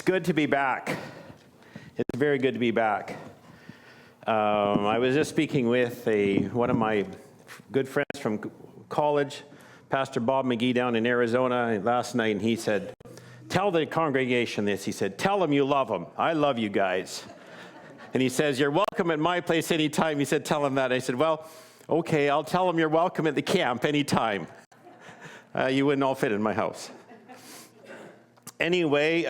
good to be back. It's very good to be back. I was just speaking with one of my good friends from college, Pastor Bob McGee down in Arizona last night, and he said, tell the congregation this. He said, tell them you love them. I love you guys. And he says, you're welcome at my place anytime. He said, tell them that. I said, well, okay, I'll tell them you're welcome at the camp anytime. You wouldn't all fit in my house. Anyway,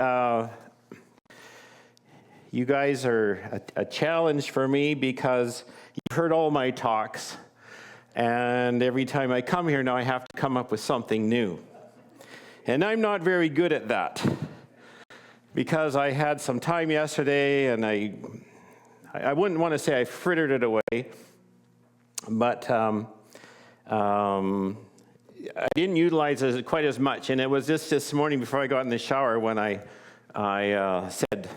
you guys are a challenge for me because you've heard all my talks, and every time I come here now I have to come up with something new. And I'm not very good at that because I had some time yesterday and I wouldn't want to say I frittered it away, but I didn't utilize it quite as much. And it was just this morning before I got in the shower when I said,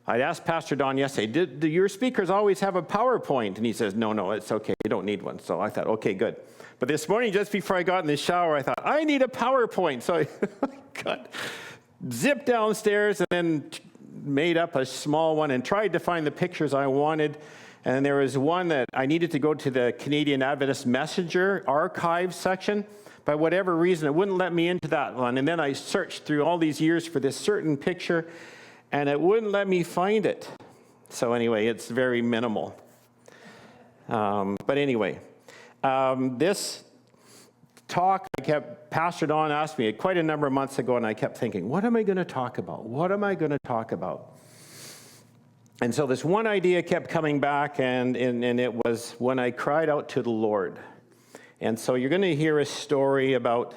I'd asked Pastor Don yesterday, do your speakers always have a PowerPoint? And he says, no, it's okay. You don't need one. So I thought, okay, good. But this morning, just before I got in the shower, I thought, I need a PowerPoint. So I zipped downstairs and then made up a small one and tried to find the pictures I wanted. And there was one that I needed to go to the Canadian Adventist Messenger archive section. By whatever reason, it wouldn't let me into that one. And then I searched through all these years for this certain picture, and it wouldn't let me find it. So anyway, it's very minimal. But anyway, this talk, Pastor Don asked me quite a number of months ago, and I kept thinking, what am I going to talk about? What am I going to talk about? And so this one idea kept coming back, and it was when I cried out to the Lord. And so you're going to hear a story about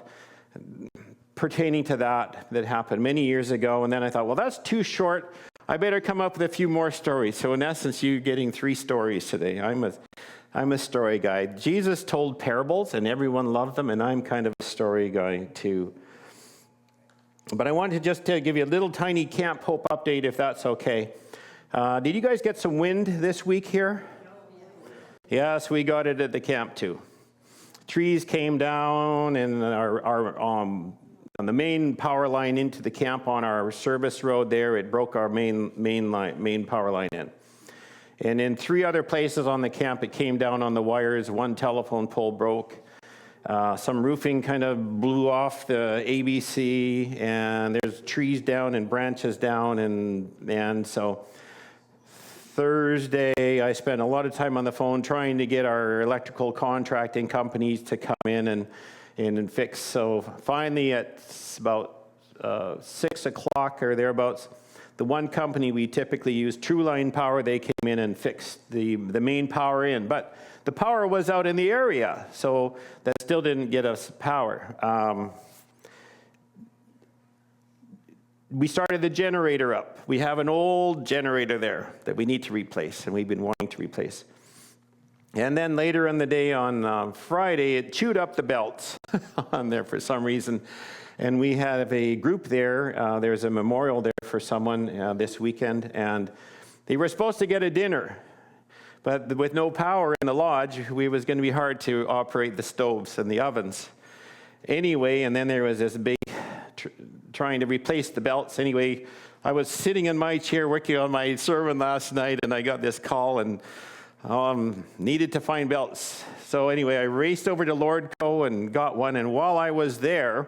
pertaining to that happened many years ago. And then I thought, well, that's too short. I better come up with a few more stories. So in essence, you're getting 3 stories today. I'm a story guy. Jesus told parables, and everyone loved them, and I'm kind of a story guy too. But I wanted just to give you a little tiny Camp Hope update, if that's okay. Did you guys get some wind this week here? Yes, we got it at the camp too. Trees came down, and on the main power line into the camp on our service road there, it broke our main power line in. And in 3 other places on the camp, it came down on the wires. 1 telephone pole broke. Some roofing kind of blew off the ABC, and there's trees down and branches down, and so Thursday, I spent a lot of time on the phone trying to get our electrical contracting companies to come in and fix. So finally, at about 6 o'clock or thereabouts, the one company we typically use, True Line Power, they came in and fixed the main power in. But the power was out in the area, so that still didn't get us power. We started the generator up. We have an old generator there that we need to replace, and we've been wanting to replace. And then later in the day on Friday, it chewed up the belts on there for some reason. And we have a group there. There's a memorial there for someone this weekend, and they were supposed to get a dinner. But with no power in the lodge, it was going to be hard to operate the stoves and the ovens. Anyway, and then there was this big trying to replace the belts. Anyway, I was sitting in my chair working on my sermon last night, and I got this call and needed to find belts. So anyway, I raced over to Lordco and got one. And while I was there,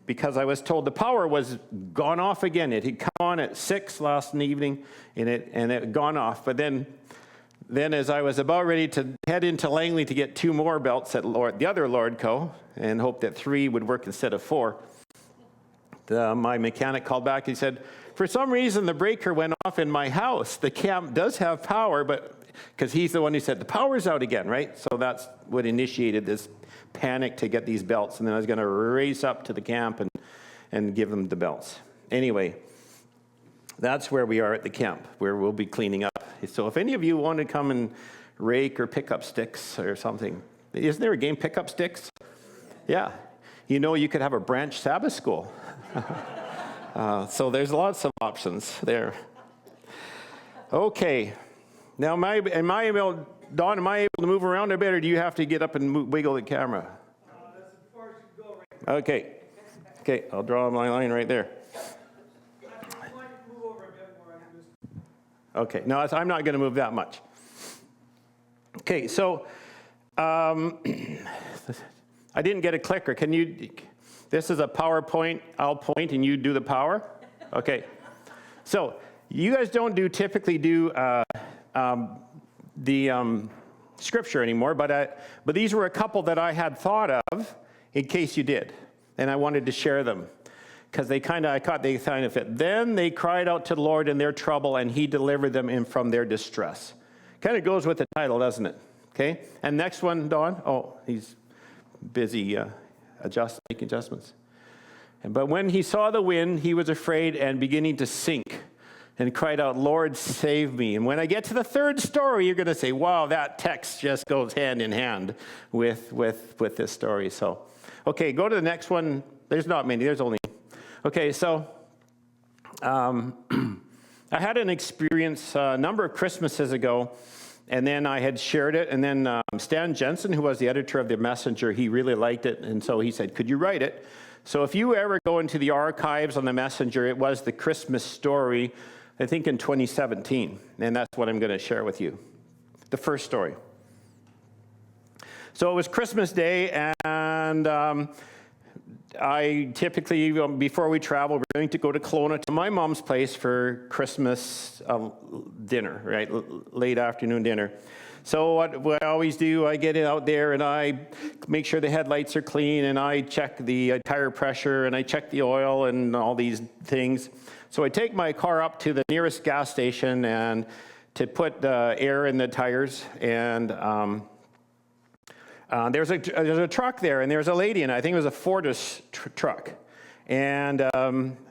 because I was told the power was gone off again. It had come on at 6 last evening, and it had gone off. But then as I was about ready to head into Langley to get 2 more belts at the other Lordco, and hope that 3 would work instead of 4, my mechanic called back. He said, for some reason, the breaker went off in my house. The camp does have power, but because he's the one who said, the power's out again, right? So that's what initiated this panic to get these belts. And then I was going to race up to the camp and give them the belts. Anyway, that's where we are at the camp, where we'll be cleaning up. So if any of you want to come and rake or pick up sticks or something, isn't there a game, Pick Up Sticks? Yeah. You know, you could have a branch Sabbath school. So there's lots of options there. Okay. Now, am I able to move around a bit, or do you have to get up and wiggle the camera? That's as far as you go, right? Okay, I'll draw my line right there. I might move over Okay, no, I'm not going to move that much. Okay, so I didn't get a clicker. Can you, this is a PowerPoint, I'll point and you do the power? Okay, so you guys don't typically do the scripture anymore, but these were a couple that I had thought of in case you did, and I wanted to share them. Because they kind of fit. Then they cried out to the Lord in their trouble, and he delivered them from their distress. Kind of goes with the title, doesn't it? Okay, and next one, Don. Oh, he's busy making adjustments. But when he saw the wind, he was afraid and beginning to sink, and cried out, Lord, save me. And when I get to the third story, you're going to say, wow, that text just goes hand in hand with this story. So, okay, go to the next one. There's not many. There's only... Okay, so I had an experience a number of Christmases ago, and then I had shared it, and then Stan Jensen, who was the editor of The Messenger, he really liked it, and so he said, could you write it? So if you ever go into the archives on The Messenger, it was the Christmas story, I think in 2017, and that's what I'm going to share with you, the first story. So it was Christmas Day, and I typically, before we travel, we're going to go to Kelowna to my mom's place for Christmas dinner, right? Late afternoon dinner. So what I always do, I get it out there and I make sure the headlights are clean and I check the tire pressure and I check the oil and all these things. So I take my car up to the nearest gas station and to put air in the tires, and there's a truck there, and there's a lady, and I think it was a Fortis truck. And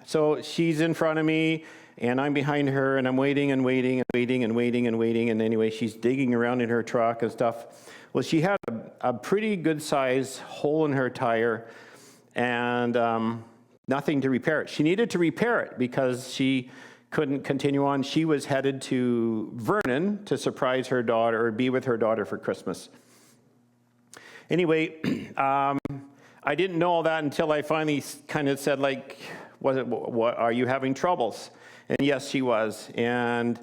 so she's in front of me, and I'm behind her, and I'm waiting and waiting and waiting and waiting and waiting. And anyway, she's digging around in her truck and stuff. Well, she had a pretty good size hole in her tire, and nothing to repair it. She needed to repair it because she couldn't continue on. She was headed to Vernon to surprise her daughter, or be with her daughter for Christmas. Anyway, I didn't know all that until I finally kind of said, like, what are you having troubles? And yes, she was. And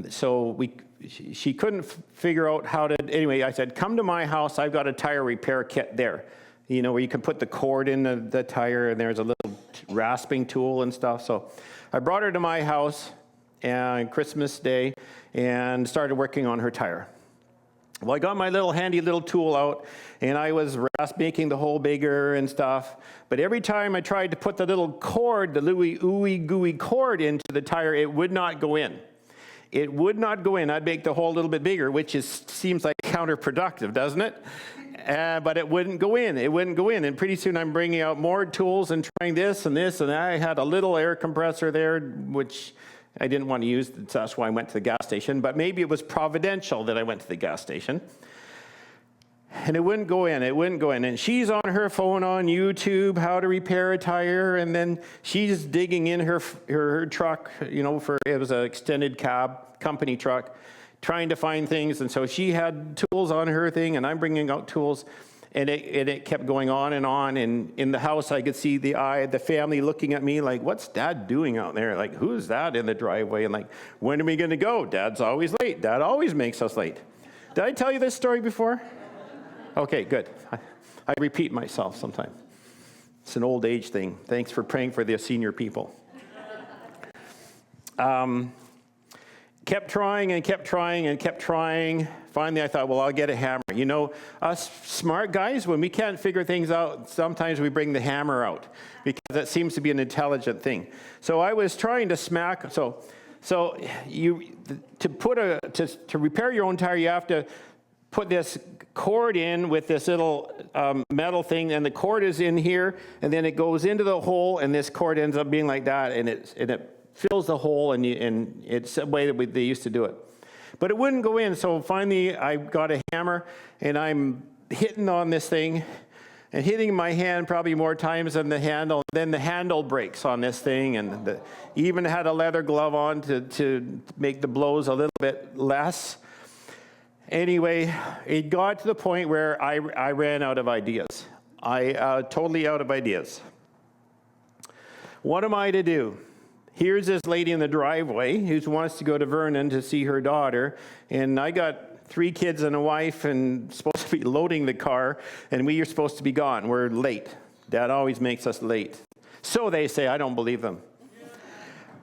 so she couldn't figure out how to, anyway, I said, come to my house. I've got a tire repair kit there, you know, where you can put the cord in the tire, and there's a little rasping tool and stuff. So I brought her to my house on Christmas Day and started working on her tire. Well, I got my handy little tool out, and I was making the hole bigger and stuff. But every time I tried to put the little cord, the ooey gooey cord into the tire, it would not go in. It would not go in. I'd make the hole a little bit bigger, which seems like counterproductive, doesn't it? But it wouldn't go in. It wouldn't go in. And pretty soon I'm bringing out more tools and trying this and this. And I had a little air compressor there, which I didn't want to use, so that's why I went to the gas station. But maybe it was providential that I went to the gas station. And it wouldn't go in. It wouldn't go in. And she's on her phone on YouTube, how to repair a tire. And then she's digging in her truck, you know, it was an extended cab company truck, trying to find things. And so she had tools on her thing, and I'm bringing out tools. And it kept going on. And in the house, I could see the family looking at me like, what's Dad doing out there? Like, who's that in the driveway? And like, when are we going to go? Dad's always late. Dad always makes us late. Did I tell you this story before? Okay, good. I repeat myself sometimes. It's an old age thing. Thanks for praying for the senior people. Kept trying and kept trying and kept trying. Finally, I thought, well, I'll get a hammer. You know, us smart guys, when we can't figure things out, sometimes we bring the hammer out because that seems to be an intelligent thing. So I was trying to smack. So to repair your own tire, you have to put this cord in with this little metal thing, and the cord is in here, and then it goes into the hole, and this cord ends up being like that, and it fills the hole, and it's the way that they used to do it. But it wouldn't go in, so finally I got a hammer, and I'm hitting on this thing, and hitting my hand probably more times than the handle. Then the handle breaks on this thing, and even had a leather glove on to make the blows a little bit less. Anyway, it got to the point where I ran out of ideas. I totally out of ideas. What am I to do? here's this lady in the driveway who wants to go to Vernon to see her daughter, and I got 3 kids and a wife and supposed to be loading the car, and we are supposed to be gone. We're late. Dad always makes us late. So they say. I don't believe them.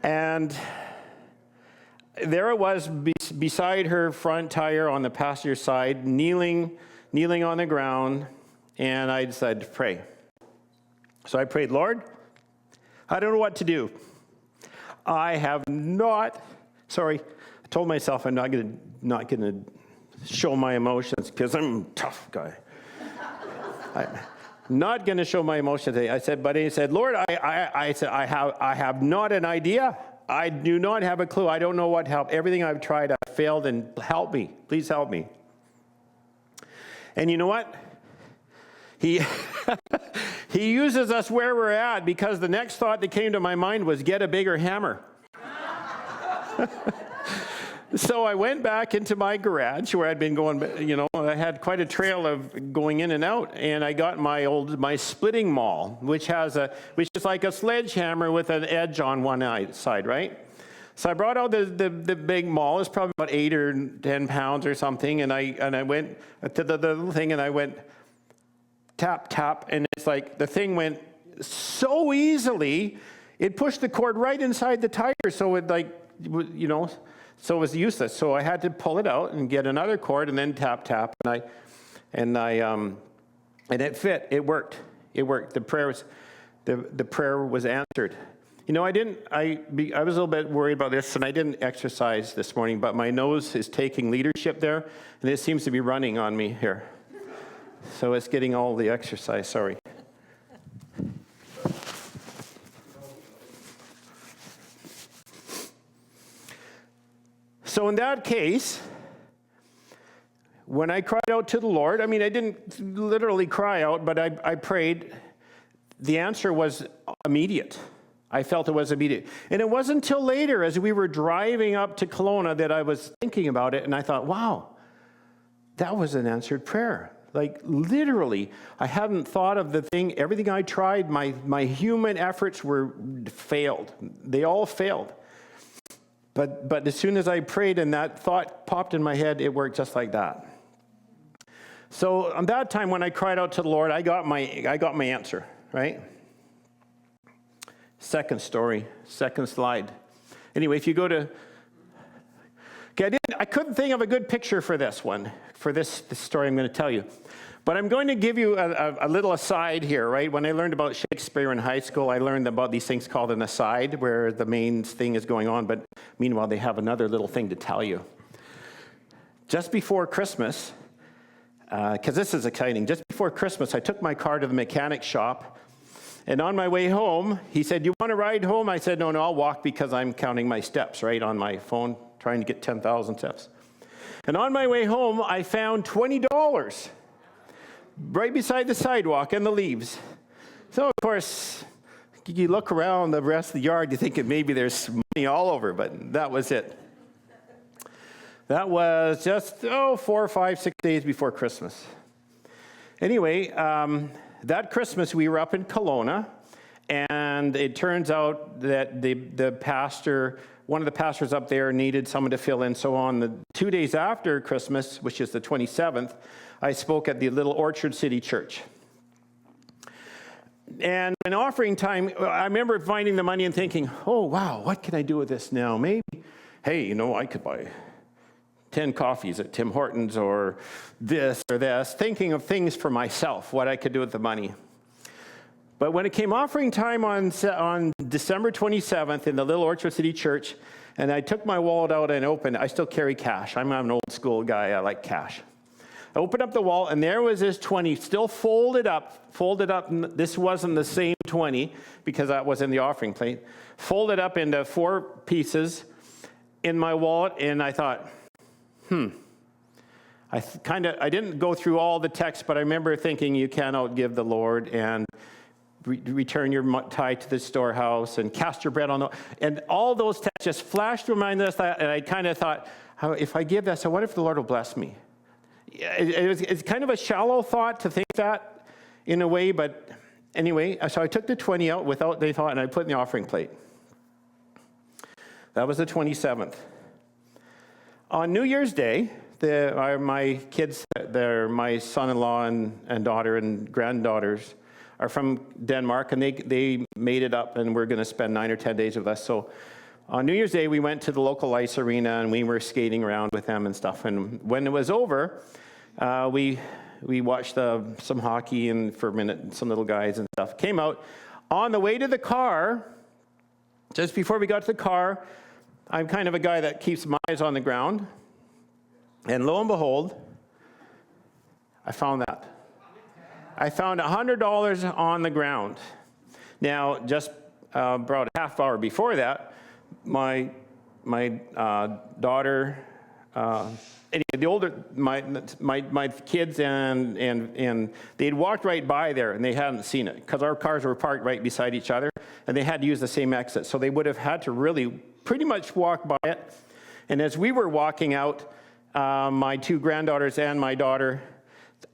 And there it was beside her front tire on the passenger side, kneeling on the ground, and I decided to pray. So I prayed, Lord, I don't know what to do. I told myself I'm not going to show my emotions because I'm a tough guy. I'm not going to show my emotions today. I said, Lord, I have not an idea. I do not have a clue. I don't know what help. Everything I've tried, I've failed, and help me. Please help me. And you know what? He uses us where we're at, because the next thought that came to my mind was get a bigger hammer. So I went back into my garage where I'd been going, I had quite a trail of going in and out, and I got my splitting maul, which is like a sledgehammer with an edge on one side, right? So I brought out the big maul. It's probably about 8 or 10 pounds or something, and I went to the little thing, and I went tap, tap, and it's like the thing went so easily, it pushed the cord right inside the tire, so so it was useless. So I had to pull it out and get another cord and then tap, tap, and it fit. It worked. The prayer was answered. I was a little bit worried about this, and I didn't exercise this morning, but my nose is taking leadership there, and it seems to be running on me here. So it's getting all the exercise, sorry. So in that case, when I cried out to the Lord, I didn't literally cry out, but I prayed. The answer was immediate. I felt it was immediate. And it wasn't until later, as we were driving up to Kelowna, that I was thinking about it, and I thought, wow, that was an answered prayer. Like, literally, I hadn't thought of everything I tried, my human efforts failed. They all failed. But as soon as I prayed and that thought popped in my head, it worked just like that. So on that time when I cried out to the Lord, I got my answer, right? Second story, second slide. Anyway, if you go to... Okay, I couldn't think of a good picture for this story I'm going to tell you. But I'm going to give you a little aside here, right? When I learned about Shakespeare in high school, I learned about these things called an aside, where the main thing is going on, but meanwhile, they have another little thing to tell you. Just before Christmas, because this is exciting, just before Christmas, I took my car to the mechanic shop, and on my way home, he said, "You want to ride home?" I said, no, I'll walk, because I'm counting my steps, right, on my phone, trying to get 10,000 steps. And on my way home, I found $20 right beside the sidewalk and the leaves. So, of course, you look around the rest of the yard, you think maybe there's money all over, but that was it. That was just, 4, 5, 6 days before Christmas. Anyway, that Christmas we were up in Kelowna, and it turns out that the pastor, one of the pastors up there, needed someone to fill in. So on the 2 days after Christmas, which is the 27th, I spoke at the little Orchard City Church. And in offering time, I remember finding the money and thinking, oh, wow, what can I do with this now? Maybe, hey, I could buy 10 coffees at Tim Hortons or this, thinking of things for myself, what I could do with the money. But when it came offering time on December 27th in the little Orchard City Church, and I took my wallet out and opened, I still carry cash. I'm an old school guy, I like cash. I opened up the wallet, and there was this 20 still folded up. This wasn't the same 20, because that was in the offering plate. Folded up into 4 pieces in my wallet, and I thought, I didn't go through all the text, but I remember thinking, you can't outgive the Lord, and return your tithe to the storehouse, and cast your bread on the... And all those texts just flashed through my mind, and I kind of thought, if I give this, I wonder if the Lord will bless me. It's kind of a shallow thought to think that in a way, but anyway, so I took the 20 out without any thought, and I put it in the offering plate. That was the 27th. On New Year's Day, my kids, my son-in-law and daughter and granddaughters are from Denmark, and they made it up, and we're going to spend 9 or 10 days with us. So on New Year's Day, we went to the local ice arena, and we were skating around with them and stuff. And when it was over, we watched some hockey and for a minute, some little guys and stuff. Came out. On the way to the car, just before we got to the car, I'm kind of a guy that keeps my eyes on the ground. And lo and behold, I found that. I found $100 on the ground. Now, just about a half hour before that, my daughter, anyway, the older, my kids and they'd walked right by there and they hadn't seen it because our cars were parked right beside each other and they had to use the same exit. So they would have had to really pretty much walk by it. And as we were walking out, my two granddaughters and my daughter,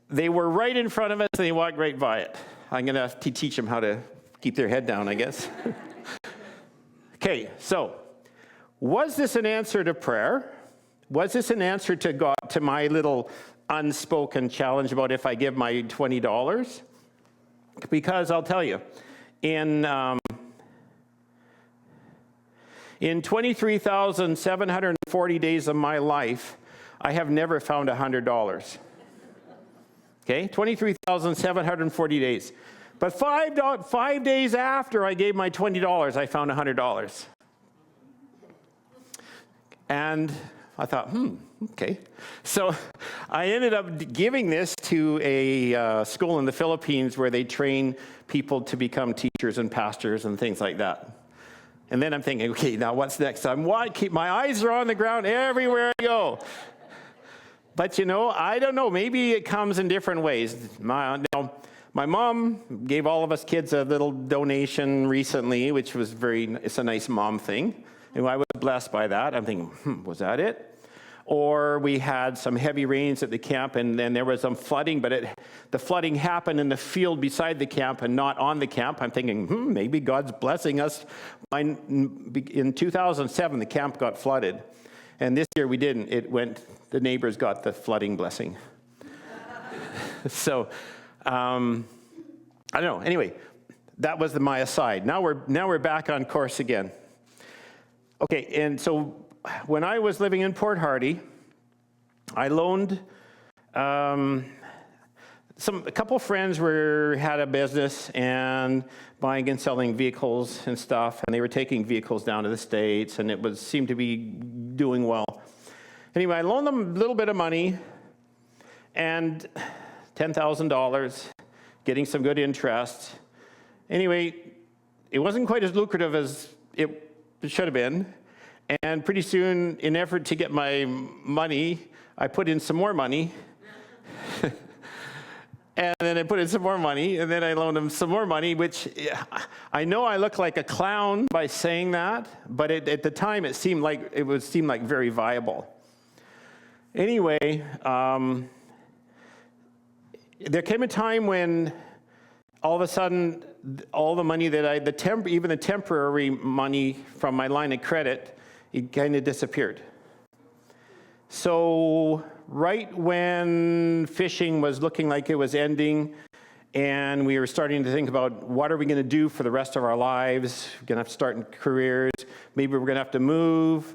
they were right in front of us and they walked right by it. I'm going to have to teach them how to keep their head down, I guess. Okay, so was this an answer to prayer? Was this an answer to God, to my little unspoken challenge about if I give my $20? Because I'll tell you, in 23,740 days of my life, I have never found $100. Okay, 23,740 days. But 5 days after I gave my $20, I found $100. And I thought, okay. So I ended up giving this to a school in the Philippines where they train people to become teachers and pastors and things like that. And then I'm thinking, okay, now what's next? My eyes are on the ground everywhere I go. But I don't know, maybe it comes in different ways. My mom gave all of us kids a little donation recently, which was it's a nice mom thing. And I was blessed by that. I'm thinking, was that it? Or we had some heavy rains at the camp, and then there was some flooding, but the flooding happened in the field beside the camp and not on the camp. I'm thinking, maybe God's blessing us. In 2007, the camp got flooded. And this year we didn't. The neighbors got the flooding blessing. So, I don't know. Anyway, that was my aside. Now we're back on course again. Okay, and so when I was living in Port Hardy, I loaned a couple friends had a business and buying and selling vehicles and stuff, and they were taking vehicles down to the States, and it seemed to be doing well. Anyway, I loaned them a little bit of money, and $10,000, getting some good interest. Anyway, it wasn't quite as lucrative as it should have been, and pretty soon, in effort to get my money, I put in some more money. And then I put in some more money, and then I loaned him some more money, which I know I look like a clown by saying that, but at the time it seemed like very viable. Anyway, there came a time when all of a sudden all the money that even the temporary money from my line of credit, it kind of disappeared. So right when fishing was looking like it was ending and we were starting to think about what are we going to do for the rest of our lives, we're going to have to start careers, maybe we're going to have to move,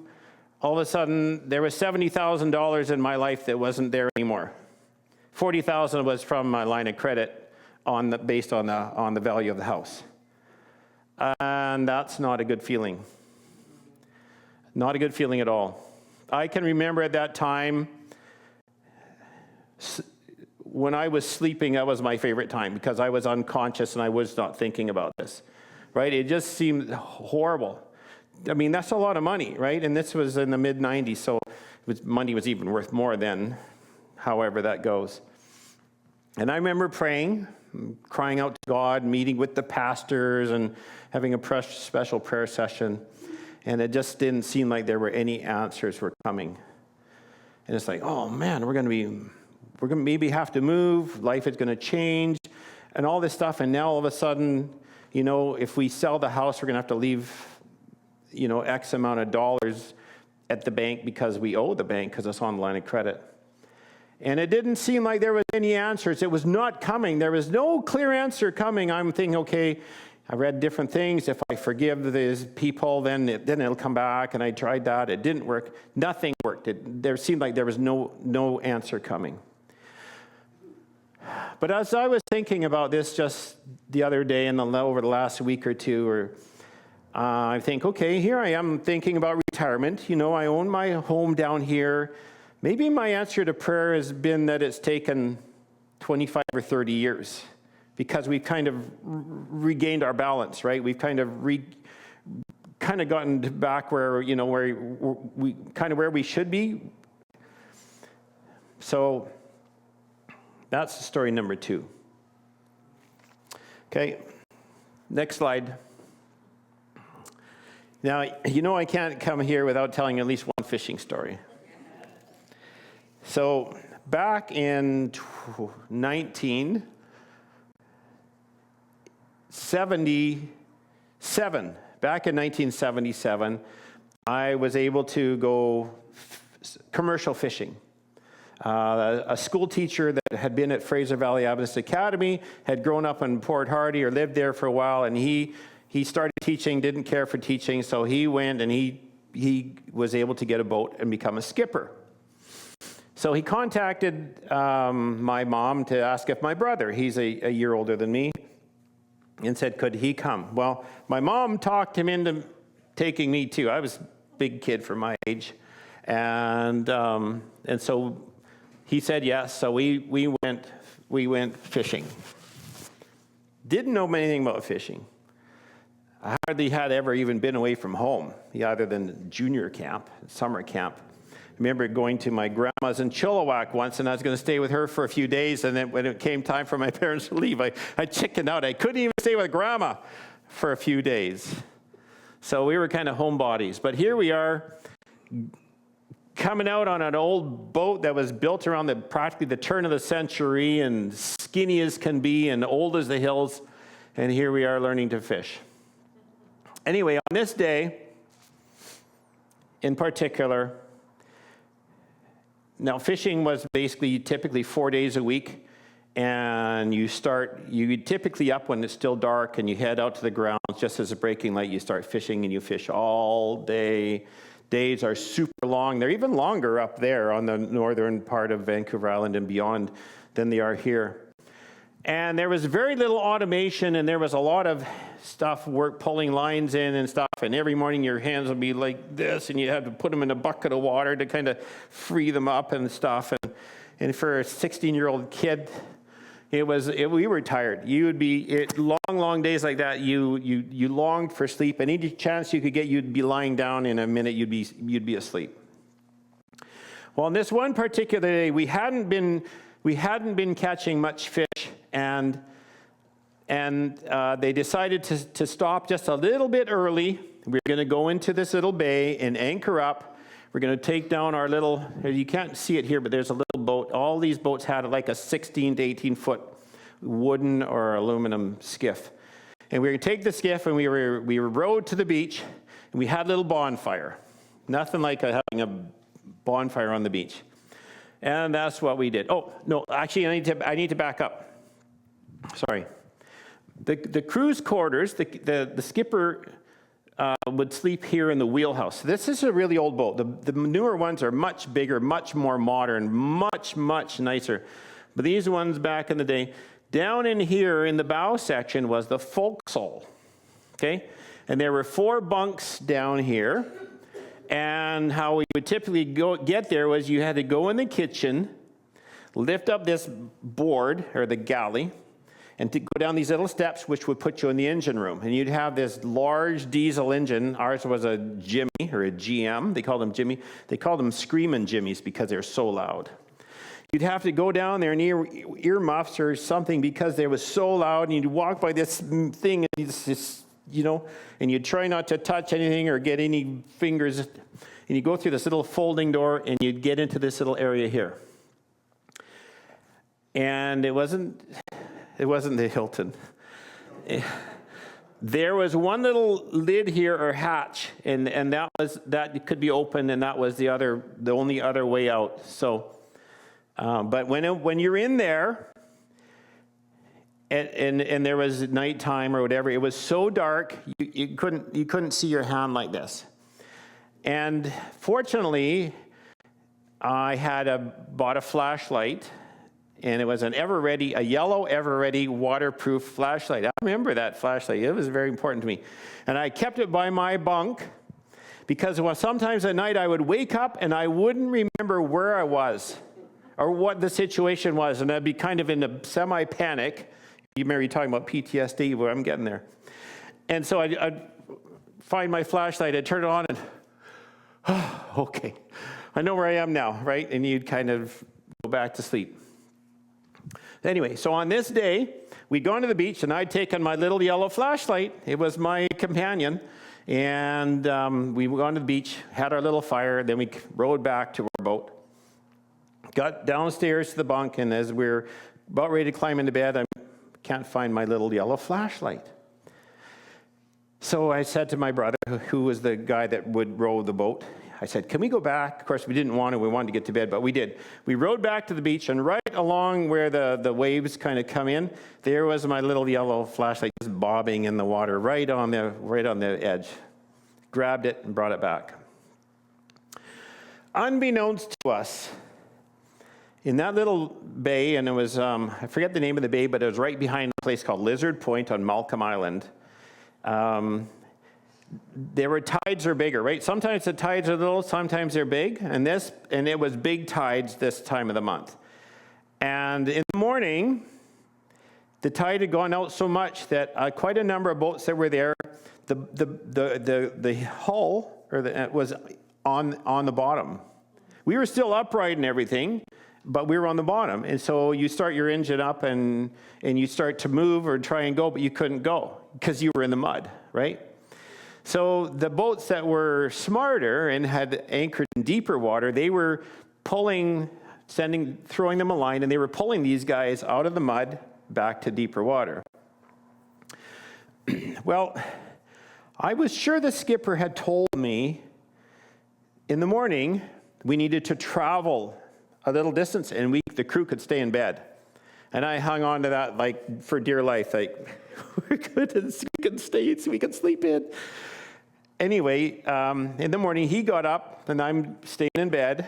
all of a sudden there was $70,000 in my life that wasn't there anymore. $40,000 was from my line of credit based on the value of the house. And that's not a good feeling. Not a good feeling at all. I can remember at that time, when I was sleeping, that was my favorite time because I was unconscious and I was not thinking about this, right? It just seemed horrible. I mean, that's a lot of money, right? And this was in the mid-90s, so money was even worth more then, however that goes. And I remember praying, crying out to God, meeting with the pastors and having a special prayer session. And it just didn't seem like there were any answers were coming. And it's like, oh man, we're going to maybe have to move, life is going to change, and all this stuff. And now all of a sudden, if we sell the house, we're going to have to leave X amount of dollars at the bank because we owe the bank because it's on the line of credit. And it didn't seem like there was any answers. It was not coming. There was no clear answer coming. I'm thinking, okay, I read different things. If I forgive these people, then it'll come back. And I tried that. It didn't work. Nothing worked. There seemed like there was no answer coming. But as I was thinking about this just the other day and over the last week or two, I think, okay, here I am thinking about retirement. I own my home down here. Maybe my answer to prayer has been that it's taken 25 or 30 years because we've kind of regained our balance, right? We've kind of gotten back where we should be. So that's story number 2. Okay, next slide. Now, I can't come here without telling at least one fishing story. So back in 1977, I was able to go commercial fishing. A school teacher that had been at Fraser Valley Adventist Academy had grown up in Port Hardy or lived there for a while, and he started teaching, didn't care for teaching, so he went and he was able to get a boat and become a skipper. So he contacted my mom to ask if my brother, he's a year older than me, and said, could he come? Well, my mom talked him into taking me too. I was a big kid for my age. And so he said yes, so we went fishing. Didn't know anything about fishing. I hardly had ever even been away from home, other than junior camp, summer camp. I remember going to my grandma's in Chilliwack once, and I was going to stay with her for a few days, and then when it came time for my parents to leave, I chickened out. I couldn't even stay with grandma for a few days. So we were kind of homebodies. But here we are, coming out on an old boat that was built around practically the turn of the century, and skinny as can be, and old as the hills, and here we are learning to fish. Anyway, on this day, in particular, now fishing was basically typically 4 days a week, and you typically up when it's still dark, and you head out to the ground just as a breaking light. You start fishing, and you fish all day. Days are super long. They're even longer up there on the northern part of Vancouver Island and beyond than they are here. And there was very little automation, and there was a lot of pulling lines in and stuff, and every morning your hands would be like this, and you had to put them in a bucket of water to kind of free them up and stuff. And for a 16-year-old kid, we were tired. Long days like that, you longed for sleep. Any chance you could get, you'd be lying down in a minute, you'd be asleep. Well, on this one particular day, we hadn't been catching much fish, and they decided to stop just a little bit early. We're going to go into this little bay and anchor up. We're going to take down our little, you can't see it here, but there's a little boat. All these boats had like a 16 to 18 foot wooden or aluminum skiff. And we were going to take the skiff, and we were rowed to the beach, and we had a little bonfire. Nothing like having a bonfire on the beach. And that's what we did. Oh, no, actually, I need to back up. Sorry. The crew's quarters, the skipper would sleep here in the wheelhouse. This is a really old boat. The newer ones are much bigger, much more modern, much, much nicer. But these ones back in the day, down in here in the bow section was the forecastle. Okay? And there were 4 bunks down here. And how we would typically get there was you had to go in the kitchen, lift up this board, or the galley, and to go down these little steps, which would put you in the engine room. And you'd have this large diesel engine. Ours was a Jimmy, or a GM. They called them Jimmy. They called them screaming Jimmies because they're so loud. You'd have to go down there and earmuffs or something because they was so loud, and you'd walk by this thing, and and you'd try not to touch anything or get any fingers, and you go through this little folding door, and you'd get into this little area here. And it wasn't the Hilton. there was one little lid here or hatch, and that could be open, and that was the only other way out. So, but when you're in there, and there was nighttime or whatever, it was so dark you couldn't see your hand like this. And fortunately, I had bought a flashlight, and it was a yellow Ever-Ready waterproof flashlight. I remember that flashlight. It was very important to me. And I kept it by my bunk because sometimes at night I would wake up and I wouldn't remember where I was or what the situation was, and I'd be kind of in a semi-panic. You remember you talking about PTSD, well, I'm getting there. And so I'd find my flashlight, I'd turn it on, and, okay, I know where I am now, right? And you'd kind of go back to sleep. Anyway, so on this day, we'd gone to the beach, and I'd taken my little yellow flashlight. It was my companion. And we went on to the beach, had our little fire, then we rowed back to our boat. Got downstairs to the bunk, and as we were about ready to climb into bed, I can't find my little yellow flashlight. So I said to my brother, who was the guy that would row the boat, I said, can we go back? Of course, we didn't want to. We wanted to get to bed, but we did. We rowed back to the beach, and right along where the waves kind of come in, there was my little yellow flashlight just bobbing in the water right on the edge. Grabbed it and brought it back. Unbeknownst to us, in that little bay, and it was, I forget the name of the bay, but it was right behind a place called Lizard Point on Malcolm Island. There were tides are bigger, right? Sometimes the tides are little, sometimes they're big, and it was big tides this time of the month. And in the morning, the tide had gone out so much that quite a number of boats that were there, the hull was on the bottom. We were still upright and everything, but we were on the bottom. And so you start your engine up and you start to move or try and go, but you couldn't go because you were in the mud, right? So the boats that were smarter and had anchored in deeper water, they were throwing them a line, and they were pulling these guys out of the mud back to deeper water. Well, I was sure the skipper had told me in the morning we needed to travel a little distance, and the crew could stay in bed. And I hung on to that like for dear life, like we can stay so we can sleep in. Anyway, in the morning he got up, and I'm staying in bed,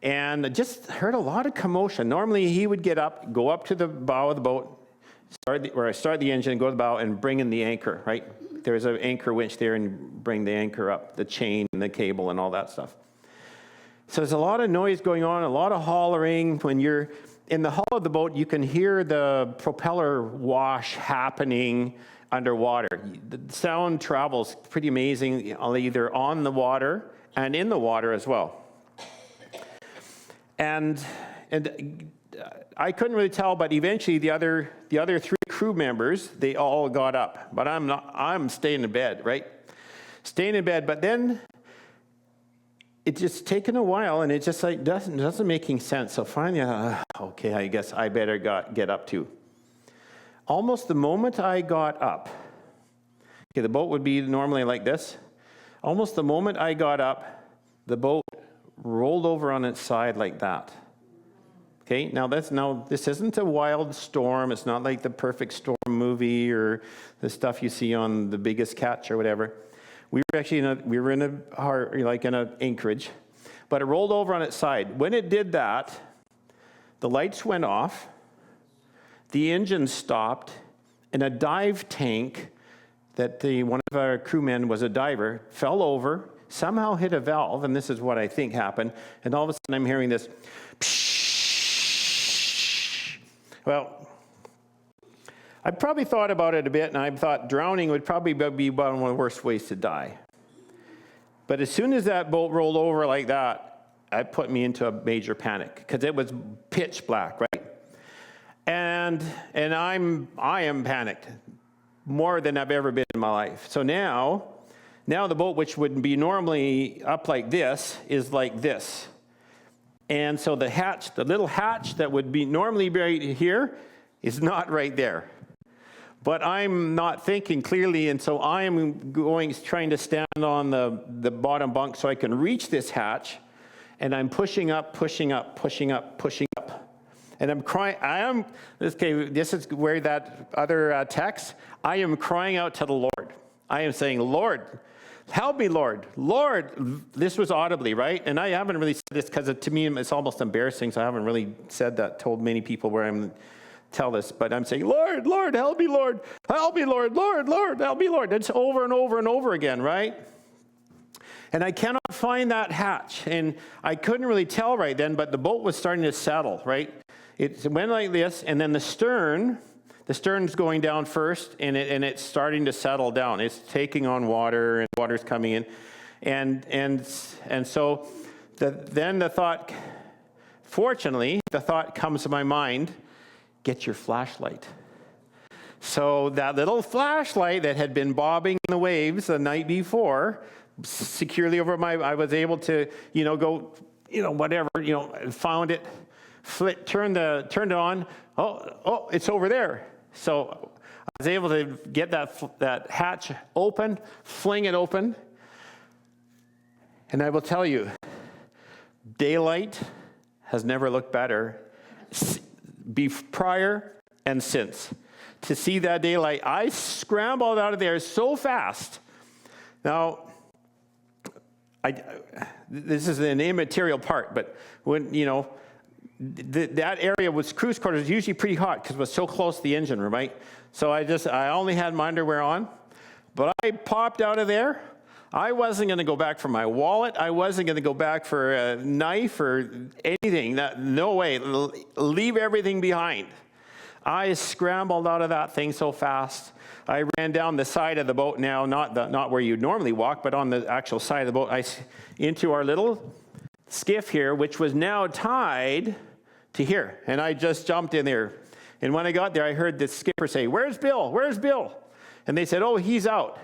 and I just heard a lot of commotion. Normally he would get up, go up to the bow of the boat, start the engine, go to the bow, and bring in the anchor, right? There's an anchor winch there, and bring the anchor up, the chain and the cable and all that stuff. So there's a lot of noise going on, a lot of hollering. When you're in the hull of the boat, you can hear the propeller wash happening underwater. The sound travels pretty amazing, either on the water and in the water as well. And I couldn't really tell, but eventually the other three crew members, they all got up. But I'm staying in bed, right? Staying in bed, but then it's just taken a while, and it just like doesn't making sense. So finally, okay, I guess I better get up too. Almost the moment I got up, okay, the boat would be normally like this. Almost the moment I got up, the boat rolled over on its side like that. Okay, now this isn't a wild storm. It's not like the Perfect Storm movie or the stuff you see on The Biggest Catch or whatever. We were actually in an anchorage, but it rolled over on its side. When it did that, the lights went off, the engine stopped, and a dive tank that one of our crewmen was a diver, fell over, somehow hit a valve, and this is what I think happened, and all of a sudden I'm hearing this psh. Well, I probably thought about it a bit, and I thought drowning would probably be one of the worst ways to die. But as soon as that boat rolled over like that, it put me into a major panic, because it was pitch black, right? And I am panicked more than I've ever been in my life. So now the boat, which would be normally up like this, is like this. And so the little hatch that would be normally right here is not right there. But I'm not thinking clearly, and so I am trying to stand on the bottom bunk so I can reach this hatch, and I'm pushing up. And I'm crying, this is where that other text, I am crying out to the Lord. I am saying, Lord, help me, Lord. Lord, this was audibly, right? And I haven't really said this because to me it's almost embarrassing, so I haven't really said that, told many people where I'm tell this, but I'm saying, Lord, Lord, help me, Lord. Help me, Lord, Lord, Lord, help me, Lord. It's over and over and over again, right? And I cannot find that hatch. And I couldn't really tell right then, but the boat was starting to settle, right? It went like this, and then the stern's going down first, and it's starting to settle down. It's taking on water, and water's coming in. And so then the thought, fortunately, the thought comes to my mind, get your flashlight. So that little flashlight that had been bobbing in the waves the night before, securely over I was able to, go, whatever, found it, turned it on. Oh, it's over there. So I was able to get that hatch open, fling it open. And I will tell you, daylight has never looked better prior and since. To see that daylight, I scrambled out of there so fast. Now, this is an immaterial part, but when, that area was cruise quarters, usually pretty hot because it was so close to the engine room, right? So I only had my underwear on, but I popped out of there. I wasn't going to go back for my wallet. I wasn't going to go back for a knife or anything. No way. Leave everything behind. I scrambled out of that thing so fast. I ran down the side of the boat now, not where you'd normally walk, but on the actual side of the boat, into our little skiff here, which was now tied to here. And I just jumped in there. And when I got there, I heard the skipper say, "Where's Bill? Where's Bill?" And they said, "Oh, he's out."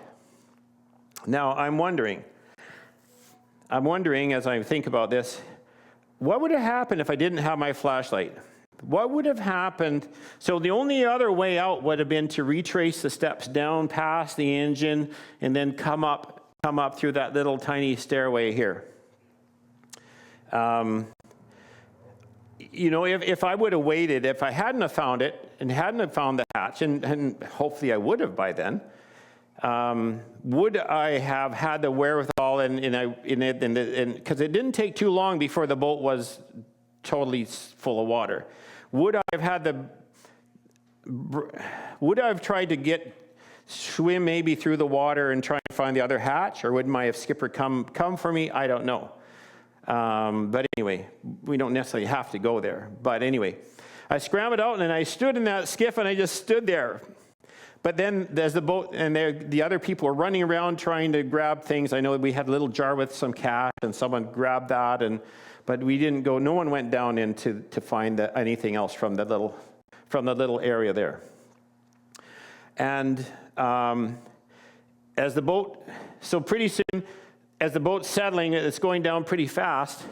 Now, I'm wondering as I think about this, what would have happened if I didn't have my flashlight? What would have happened? So the only other way out would have been to retrace the steps down past the engine and then come up through that little tiny stairway here. If I would have waited, if I hadn't have found it and hadn't have found the hatch, and hopefully I would have by then, would I have had the wherewithal because it didn't take too long before the boat was totally full of water. Would I have tried to swim maybe through the water and try and find the other hatch, or would my skipper come for me? I don't know. But anyway, we don't necessarily have to go there. But anyway, I scrambled out and I stood in that skiff and I just stood there. But then there's the boat, and the other people were running around trying to grab things. I know we had a little jar with some cash, and someone grabbed that, but we didn't go. No one went down in to find anything else from the little area there. And so pretty soon, as the boat's settling, it's going down pretty fast.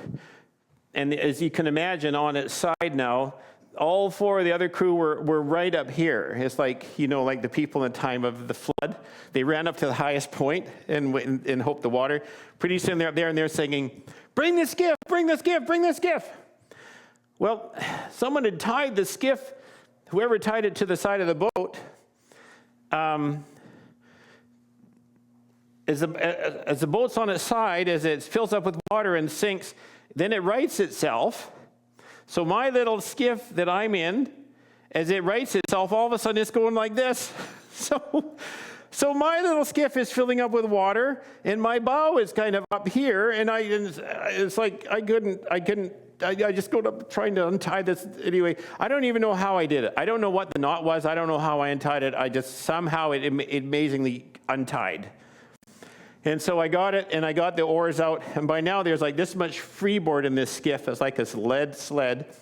And as you can imagine, on its side now, all four of the other crew were right up here. It's like, like the people in the time of the flood. They ran up to the highest point and hoped the water. Pretty soon they're up there and they're singing, "Bring the skiff, bring the skiff, bring the skiff." Well, someone had tied the skiff, whoever tied it to the side of the boat, as the boat's on its side, as it fills up with water and sinks, then it rights itself. So my little skiff that I'm in, as it rights itself, all of a sudden it's going like this. So my little skiff is filling up with water, and my bow is kind of up here, and it's like I just go up trying to untie this. Anyway, I don't even know how I did it. I don't know what the knot was. I don't know how I untied it. I just somehow it amazingly untied. And so I got it, and I got the oars out, and by now there's like this much freeboard in this skiff. It's like this lead sled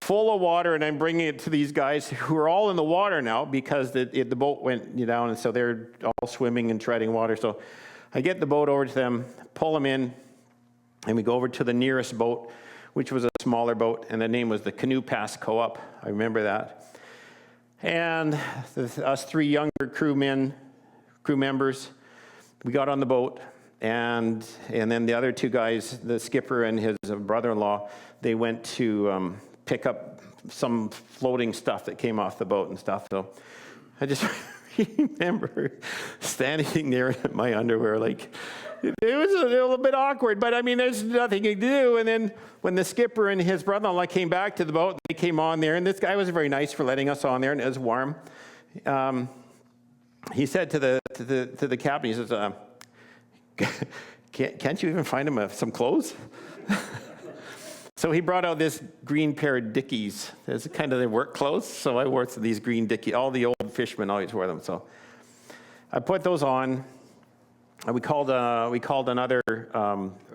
full of water, and I'm bringing it to these guys who are all in the water now because the boat went down, and so they're all swimming and treading water. So I get the boat over to them, pull them in, and we go over to the nearest boat, which was a smaller boat, and the name was the Canoe Pass Co-op. I remember that. And us three younger crew members, we got on the boat, and then the other two guys, the skipper and his brother-in-law, they went to pick up some floating stuff that came off the boat and stuff. So I just remember standing there in my underwear, like, it was a little bit awkward, but I mean, there's nothing to do. And then when the skipper and his brother-in-law came back to the boat, they came on there, and this guy was very nice for letting us on there, and it was warm. He said to the captain, he says, can't you even find him some clothes? So he brought out this green pair of Dickies. It's kind of their work clothes. So I wore these green Dickies. All the old fishermen always wore them. So I put those on. And we called another,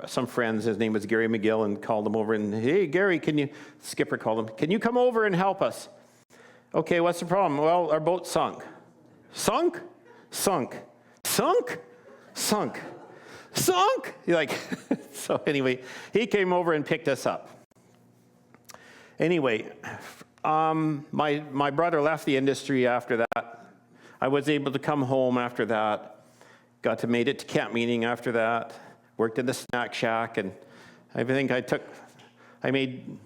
some friends. His name was Gary McGill, and called him over. And, hey, Gary, skipper called him, can you come over and help us? Okay, what's the problem? Well, our boat sunk. Sunk? Sunk. Sunk? Sunk. Sunk? Like, so anyway, he came over and picked us up. Anyway, my brother left the industry after that. I was able to come home after that. Got to made it to camp meeting after that. Worked in the snack shack, and I think I made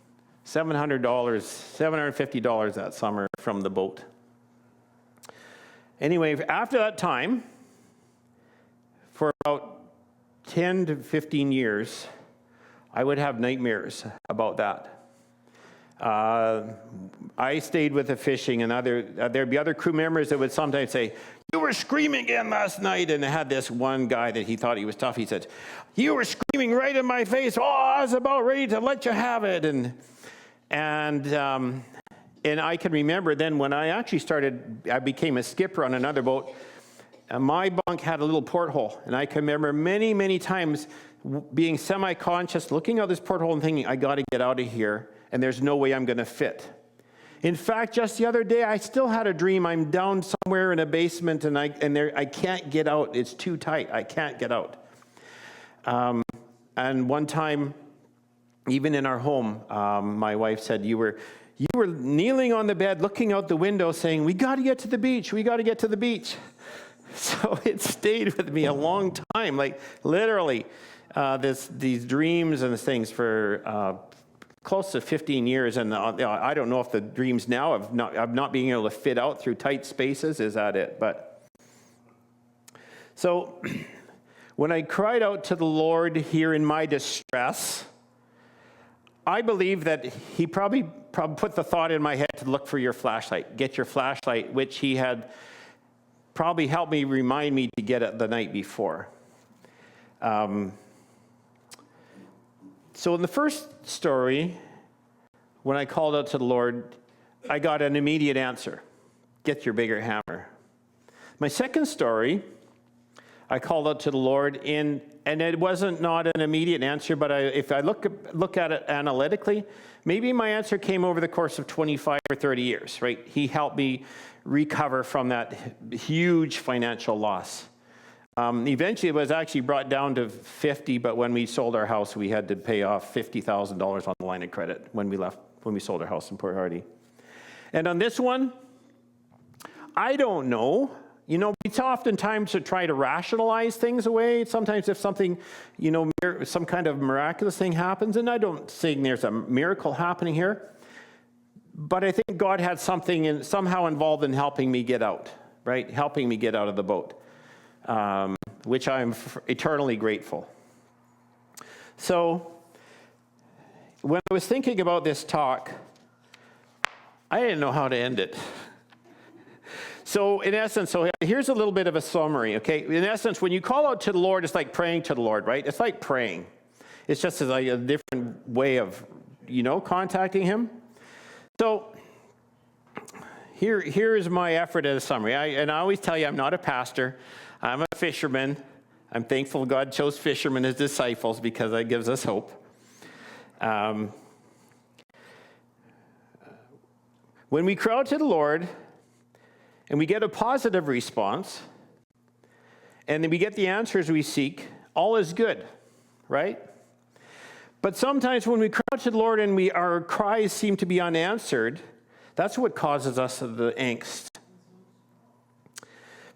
$750 that summer from the boat. Anyway, after that time, for about 10 to 15 years, I would have nightmares about that. I stayed with the fishing, and there'd be other crew members that would sometimes say, you were screaming again last night. And I had this one guy that he thought he was tough. He said, you were screaming right in my face. Oh, I was about ready to let you have it. And I can remember then when I became a skipper on another boat. My bunk had a little porthole, and I can remember many, many times being semi-conscious, looking out this porthole and thinking, I got to get out of here, and there's no way I'm going to fit. In fact, just the other day, I still had a dream. I'm down somewhere in a basement, and I can't get out. It's too tight. I can't get out. And one time, even in our home, my wife said, you were kneeling on the bed, looking out the window, saying, we got to get to the beach. We got to get to the beach. So it stayed with me a long time, like literally these dreams and things for close to 15 years. And I don't know if the dreams now of not being able to fit out through tight spaces, is that it? But so when I cried out to the Lord here in my distress, I believe that he probably put the thought in my head to look for your flashlight, get your flashlight, which he had probably helped me remind me to get it the night before. So in the first story, when I called out to the Lord, I got an immediate answer. Get your bigger hammer. My second story, I called out to the Lord and it wasn't not an immediate answer, but if I look at it analytically, maybe my answer came over the course of 25 or 30 years, right? He helped me recover from that huge financial loss. Eventually, it was actually brought down to 50, but when we sold our house, we had to pay off $50,000 on the line of credit when we sold our house in Port Hardy. And on this one, I don't know. You know, it's oftentimes to try to rationalize things away. Sometimes if something, some kind of miraculous thing happens, and I don't think there's a miracle happening here, but I think God had something somehow involved in helping me get out, right? Helping me get out of the boat, which I'm eternally grateful. So when I was thinking about this talk, I didn't know how to end it. So in essence, here's a little bit of a summary, okay? In essence, when you call out to the Lord, it's like praying to the Lord, right? It's like praying. It's just like a different way of, contacting him. So here is my effort as a summary. And I always tell you, I'm not a pastor. I'm a fisherman. I'm thankful God chose fishermen as disciples because that gives us hope. When we cry out to the Lord and we get a positive response, and then we get the answers we seek, all is good, right? But sometimes when we cry out to the Lord and our cries seem to be unanswered, That's what causes us the angst.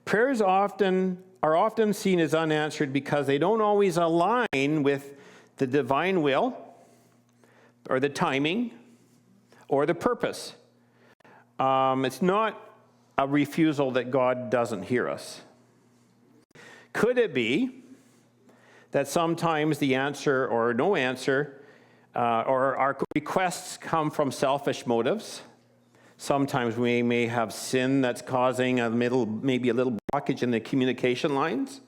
Prayers are often seen as unanswered because they don't always align with the divine will or the timing or the purpose. It's not a refusal that God doesn't hear us. Could it be that sometimes the answer or no answer or our requests come from selfish motives? Sometimes we may have sin that's causing maybe a little blockage in the communication lines.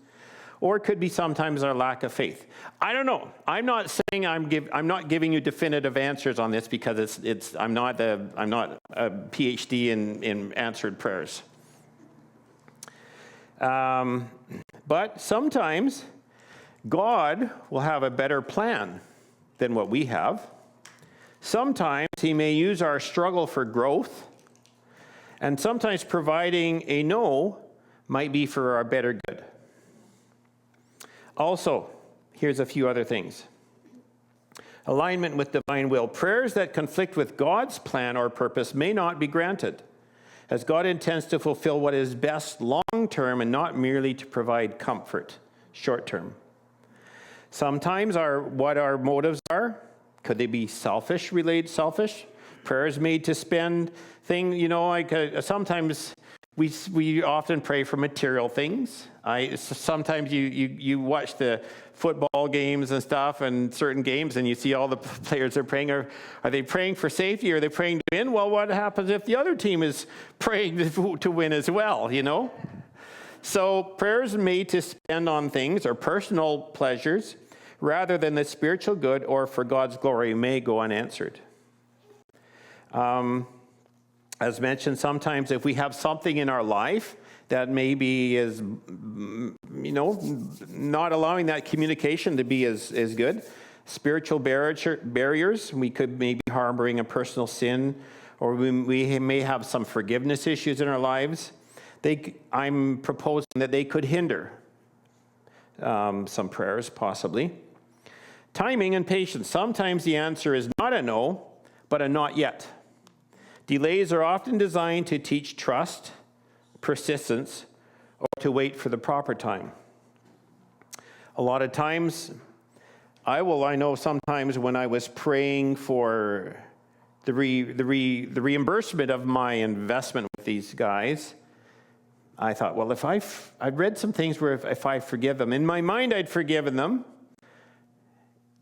Or it could be sometimes our lack of faith. I don't know. I'm not saying I'm not giving you definitive answers on this because I'm not a PhD in answered prayers. But sometimes God will have a better plan than what we have. Sometimes he may use our struggle for growth, and sometimes providing a no might be for our better good. Also, here's a few other things. Alignment with divine will. Prayers that conflict with God's plan or purpose may not be granted, as God intends to fulfill what is best long-term and not merely to provide comfort short-term. Sometimes what our motives are, could they be selfish? Prayers made to spend things, sometimes we often pray for material things. Sometimes you watch the football games and stuff and certain games and you see all the players are praying. Are they praying for safety? Are they praying to win? Well, what happens if the other team is praying to win as well, So prayers made to spend on things or personal pleasures rather than the spiritual good or for God's glory may go unanswered. As mentioned, sometimes if we have something in our life that maybe is, not allowing that communication to be as good, spiritual barriers, we could maybe harboring a personal sin, or we may have some forgiveness issues in our lives. I'm proposing that they could hinder some prayers, possibly. Timing and patience. Sometimes the answer is not a no, but a not yet. Delays are often designed to teach trust, persistence, or to wait for the proper time. A lot of times, I know sometimes when I was praying for the reimbursement of my investment with these guys, I thought, well, if I'd read some things where if I forgive them, in my mind I'd forgiven them.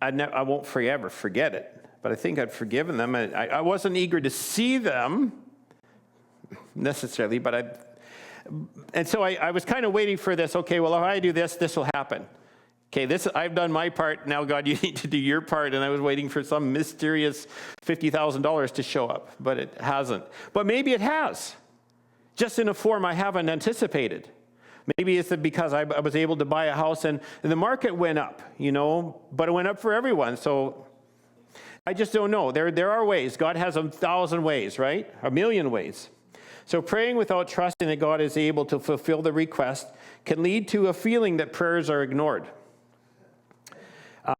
I won't forever forget it. But I think I'd forgiven them. I wasn't eager to see them necessarily, and so I was kind of waiting for this. Okay, well, if I do this, this will happen. Okay, I've done my part. Now, God, you need to do your part. And I was waiting for some mysterious $50,000 to show up, but it hasn't. But maybe it has, just in a form I haven't anticipated. Maybe it's because I was able to buy a house and the market went up, but it went up for everyone. So I just don't know. There are ways. God has 1,000 ways, right? 1,000,000 ways. So praying without trusting that God is able to fulfill the request can lead to a feeling that prayers are ignored.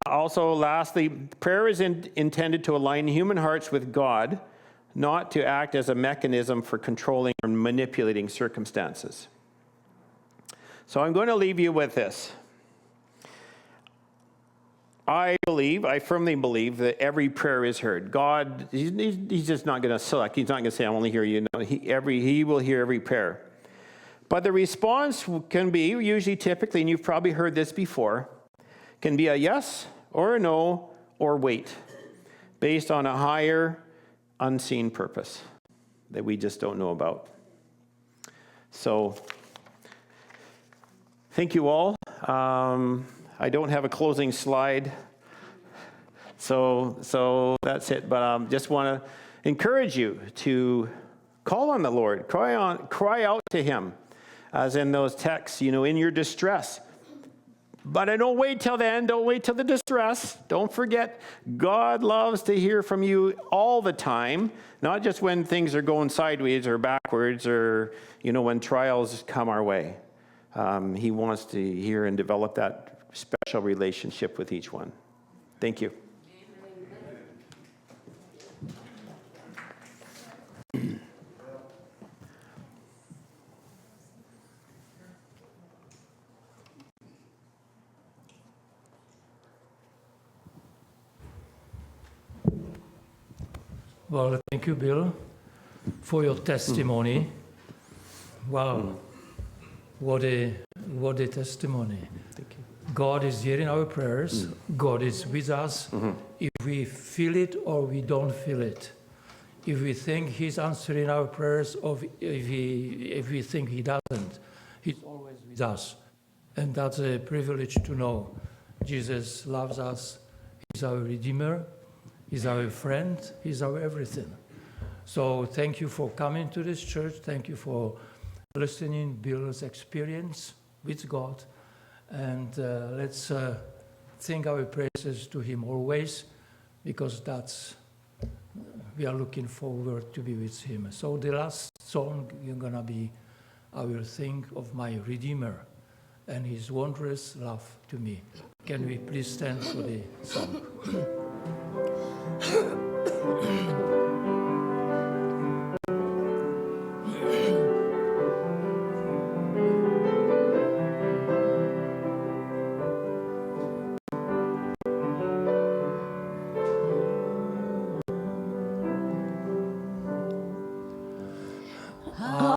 Also, lastly, prayer is intended to align human hearts with God, not to act as a mechanism for controlling or manipulating circumstances. So I'm going to leave you with this. I firmly believe that every prayer is heard. God, he's just not going to select. He's not going to say, I only hear you. No, he will hear every prayer. But the response can be, usually typically, and you've probably heard this before, can be a yes or a no or wait, based on a higher, unseen purpose that we just don't know about. So, thank you all. I don't have a closing slide, so that's it. But just want to encourage you to call on the Lord, cry out to Him, as in those texts, in your distress. But I don't wait till the end. Don't wait till the distress. Don't forget, God loves to hear from you all the time, not just when things are going sideways or backwards, or when trials come our way. He wants to hear and develop that special relationship with each one. Thank you. Amen. Well, thank you, Bill, for your testimony. Wow, what a testimony. Thank you. God is hearing our prayers. God is with us. If we feel it or we don't feel it. If we think He's answering our prayers or if we think He doesn't, He's always with us. And that's a privilege to know. Jesus loves us. He's our Redeemer. He's our friend. He's our everything. So thank you for coming to this church. Thank you for listening Bill's experience with God. And let's sing our praises to Him always, because we are looking forward to be with Him. So the last song is going to be, I will think of my Redeemer and His wondrous love to me. Can we please stand for the song?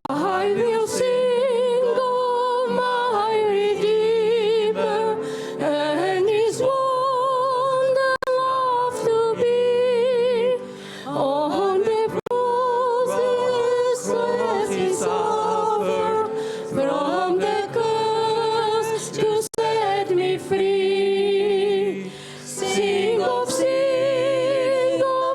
I will sing of my Redeemer and His wonder love to be. On the cross He suffered from the curse to set me free. Sing of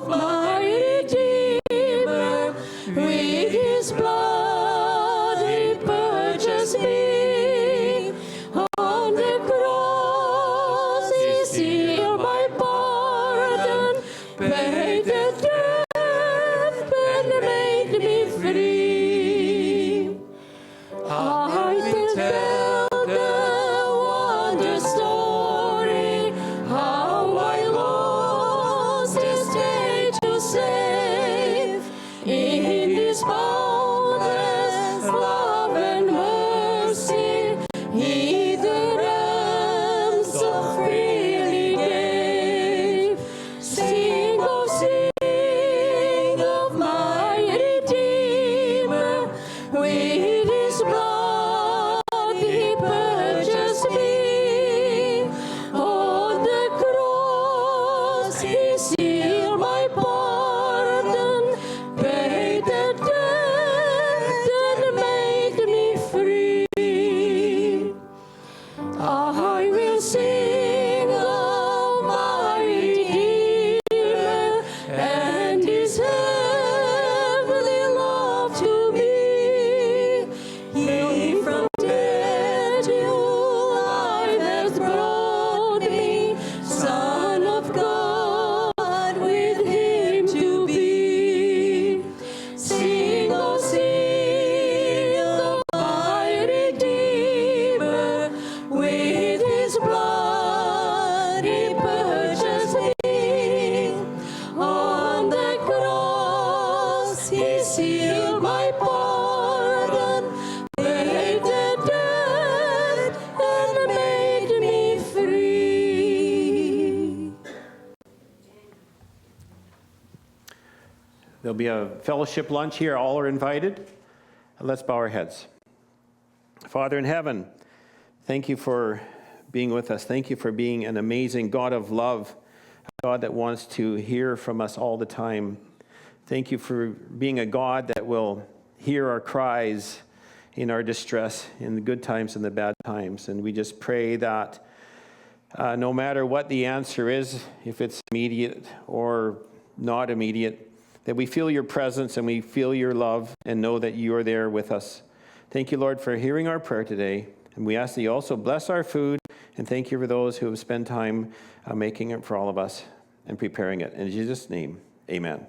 my Redeemer, with His blood He purchased me. On the cross He sealed my pardon, paid the debt and made me free. I will tell the wonder story, how I lost estate to save. In His boundless love and mercy, He the ransom freely gave. Sing of my Redeemer, with His blood He purchased me. On the cross He sealed my pardon, paid the debt and made me free. I will sing of my Redeemer and His heavenly love to me. He from death to life has brought me, Son of God, with Him to be. Sing of my Redeemer, with His blood He purchased me. On the cross He sealed my pardon, paid the debt and made me free. There'll be a fellowship lunch here. All are invited. Let's bow our heads. Father in heaven, thank you for being with us. Thank you for being an amazing God of love, a God that wants to hear from us all the time. Thank you for being a God that will hear our cries in our distress, in the good times and the bad times. And we just pray that no matter what the answer is, if it's immediate or not immediate, that we feel your presence and we feel your love and know that you are there with us. Thank you, Lord, for hearing our prayer today. And we ask that you also bless our food, and thank you for those who have spent time making it for all of us and preparing it. In Jesus' name, amen.